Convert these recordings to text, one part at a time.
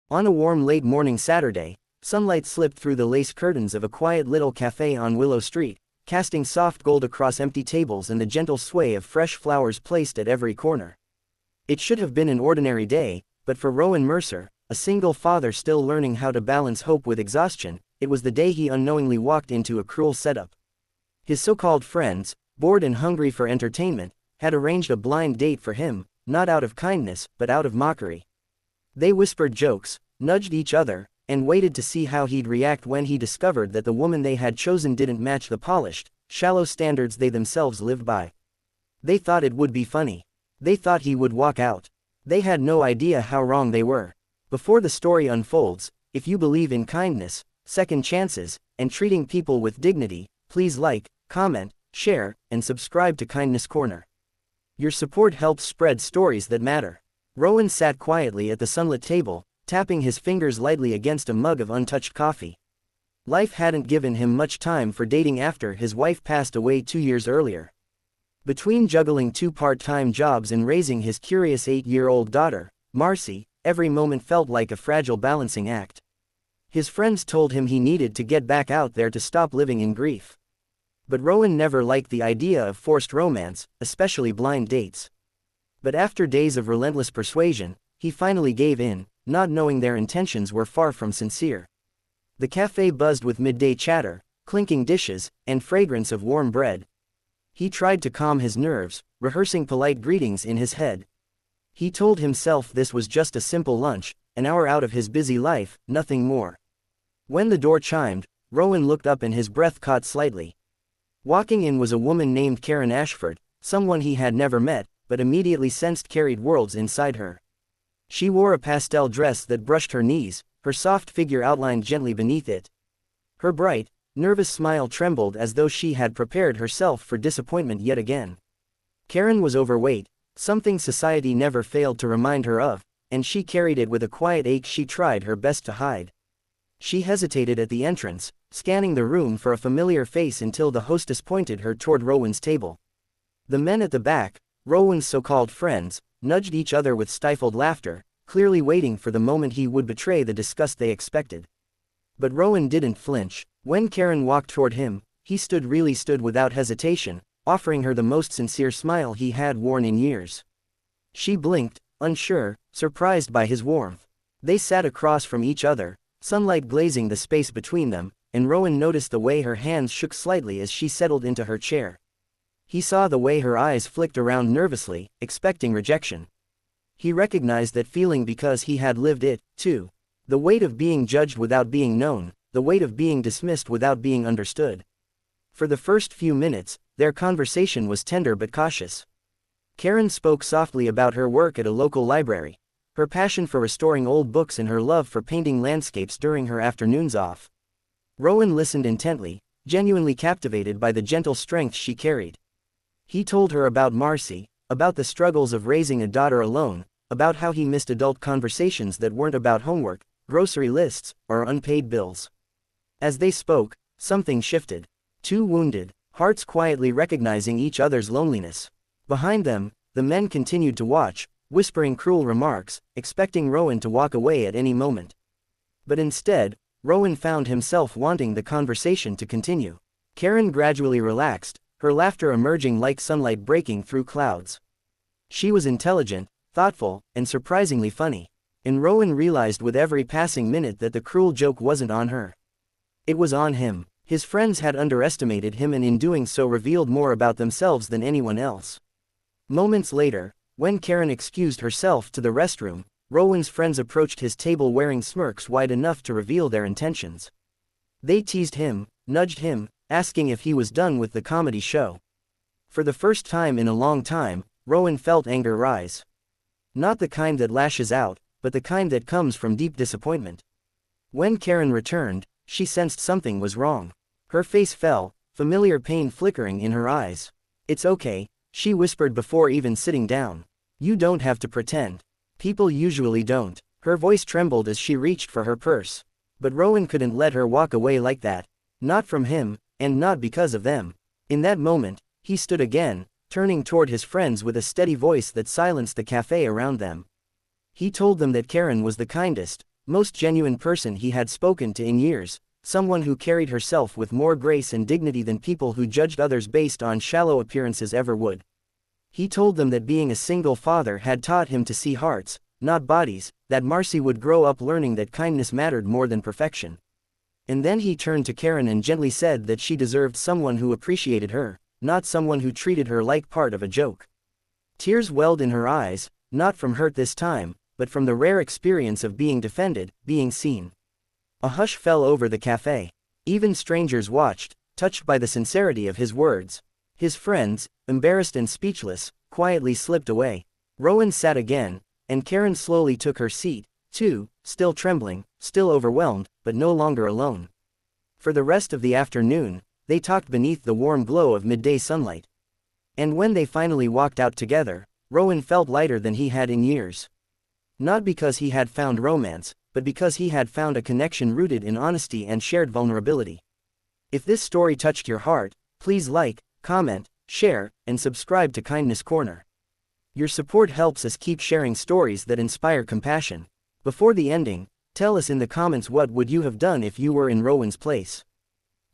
On a warm late morning Saturday, sunlight slipped through the lace curtains of a quiet little cafe on Willow Street, casting soft gold across empty tables and the gentle sway of fresh flowers placed at every corner. It should have been an ordinary day, but for Rowan Mercer, a single father still learning how to balance hope with exhaustion, it was the day he unknowingly walked into a cruel setup. His so-called friends, bored and hungry for entertainment, had arranged a blind date for him, not out of kindness, but out of mockery. They whispered jokes, nudged each other, and waited to see how he'd react when he discovered that the woman they had chosen didn't match the polished, shallow standards they themselves lived by. They thought it would be funny. They thought he would walk out. They had no idea how wrong they were. Before the story unfolds, if you believe in kindness, second chances, and treating people with dignity, please like, comment, share, and subscribe to Kindness Corner. Your support helps spread stories that matter. Rowan sat quietly at the sunlit table, tapping his fingers lightly against a mug of untouched coffee. Life hadn't given him much time for dating after his wife passed away 2 years earlier. Between juggling 2 part-time jobs and raising his curious 8-year-old daughter, Marcy, every moment felt like a fragile balancing act. His friends told him he needed to get back out there to stop living in grief. But Rowan never liked the idea of forced romance, especially blind dates. But after days of relentless persuasion, he finally gave in, not knowing their intentions were far from sincere. The cafe buzzed with midday chatter, clinking dishes, and fragrance of warm bread. He tried to calm his nerves, rehearsing polite greetings in his head. He told himself this was just a simple lunch, an hour out of his busy life, nothing more. When the door chimed, Rowan looked up and his breath caught slightly. Walking in was a woman named Karen Ashford, someone he had never met, but immediately sensed carried worlds inside her. She wore a pastel dress that brushed her knees, her soft figure outlined gently beneath it. Her bright, nervous smile trembled as though she had prepared herself for disappointment yet again. Karen was overweight, something society never failed to remind her of, and she carried it with a quiet ache she tried her best to hide. She hesitated at the entrance, scanning the room for a familiar face until the hostess pointed her toward Rowan's table. The men at the back, Rowan's so-called friends, nudged each other with stifled laughter, clearly waiting for the moment he would betray the disgust they expected. But Rowan didn't flinch. When Karen walked toward him, he stood without hesitation, offering her the most sincere smile he had worn in years. She blinked, unsure, surprised by his warmth. They sat across from each other, sunlight glazing the space between them, and Rowan noticed the way her hands shook slightly as she settled into her chair. He saw the way her eyes flicked around nervously, expecting rejection. He recognized that feeling because he had lived it, too. The weight of being judged without being known, the weight of being dismissed without being understood. For the first few minutes, their conversation was tender but cautious. Karen spoke softly about her work at a local library, her passion for restoring old books and her love for painting landscapes during her afternoons off. Rowan listened intently, genuinely captivated by the gentle strength she carried. He told her about Marcy, about the struggles of raising a daughter alone, about how he missed adult conversations that weren't about homework, grocery lists, or unpaid bills. As they spoke, something shifted. 2 wounded hearts quietly recognizing each other's loneliness. Behind them, the men continued to watch, whispering cruel remarks, expecting Rowan to walk away at any moment. But instead, Rowan found himself wanting the conversation to continue. Karen gradually relaxed, her laughter emerging like sunlight breaking through clouds. She was intelligent, thoughtful, and surprisingly funny. And Rowan realized with every passing minute that the cruel joke wasn't on her. It was on him. His friends had underestimated him and in doing so revealed more about themselves than anyone else. Moments later, when Karen excused herself to the restroom, Rowan's friends approached his table wearing smirks wide enough to reveal their intentions. They teased him, nudged him, asking if he was done with the comedy show. For the first time in a long time, Rowan felt anger rise. Not the kind that lashes out, but the kind that comes from deep disappointment. When Karen returned, she sensed something was wrong. Her face fell, familiar pain flickering in her eyes. "It's okay," she whispered before even sitting down. "You don't have to pretend. People usually don't." Her voice trembled as she reached for her purse. But Rowan couldn't let her walk away like that. Not from him, and not because of them. In that moment, he stood again, turning toward his friends with a steady voice that silenced the cafe around them. He told them that Karen was the kindest, most genuine person he had spoken to in years, someone who carried herself with more grace and dignity than people who judged others based on shallow appearances ever would. He told them that being a single father had taught him to see hearts, not bodies, that Marcy would grow up learning that kindness mattered more than perfection. And then he turned to Karen and gently said that she deserved someone who appreciated her, not someone who treated her like part of a joke. Tears welled in her eyes, not from hurt this time, but from the rare experience of being defended, being seen. A hush fell over the cafe. Even strangers watched, touched by the sincerity of his words. His friends, embarrassed and speechless, quietly slipped away. Rowan sat again, and Karen slowly took her seat, too, still trembling, still overwhelmed, but no longer alone. For the rest of the afternoon, they talked beneath the warm glow of midday sunlight. And when they finally walked out together, Rowan felt lighter than he had in years. Not because he had found romance, but because he had found a connection rooted in honesty and shared vulnerability. If this story touched your heart, please like, comment, share, and subscribe to Kindness Corner. Your support helps us keep sharing stories that inspire compassion. Before the ending, tell us in the comments what would you have done if you were in Rowan's place.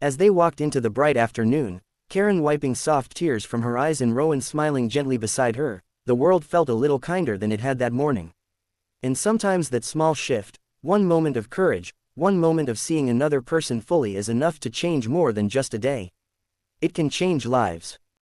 As they walked into the bright afternoon, Karen wiping soft tears from her eyes and Rowan smiling gently beside her, the world felt a little kinder than it had that morning. And sometimes that small shift, one moment of courage, one moment of seeing another person fully is enough to change more than just a day. It can change lives.